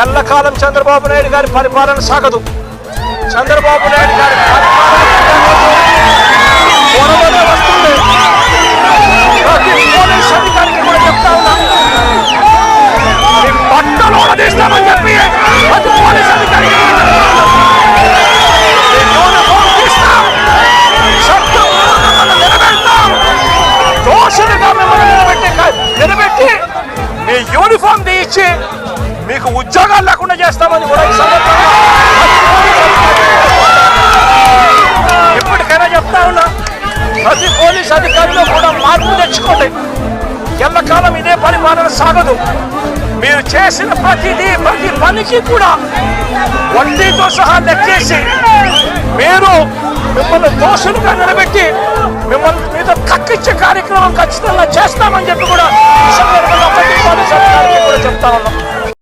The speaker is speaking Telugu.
ఎల్లకాలం చంద్రబాబు నాయుడు గారి పరిపాలన సాగదు. చంద్రబాబు నాయుడు గారి పరిపాలన వస్తుంది. ప్రతి పోలీస్ అధికారికి కూడా చెప్తా ఉన్నా, బట్టలు తీస్తామని చెప్పి ప్రతి పోలీస్ అధికారికి దోషులుగా మిమ్మల్ని నిలబెట్టి మీ యూనిఫామ్ తీయించి మీకు ఉద్యోగాలు లేకుండా చేస్తామని కూడా ఈ సందర్భంగా ఇప్పటికైనా చెప్తా ఉన్నా, ప్రతి పోలీస్ అధికారిలో కూడా మార్పు తెచ్చుకోండి. ఎల్లకాలం ఇదే పరిపాలన సాగదు. మీరు చేసిన ప్రతి పనికి కూడా వడ్డీతో సహా లెక్కేసి మీరు మిమ్మల్ని దోషులుగా నిలబెట్టి మిమ్మల్ని మీద కక్కిచ్చే కార్యక్రమం ఖచ్చితంగా చేస్తామని చెప్పి కూడా ఈ సందర్భంగా ప్రతి పోలీస్ అధికారికి కూడా చెప్తా ఉన్నాం.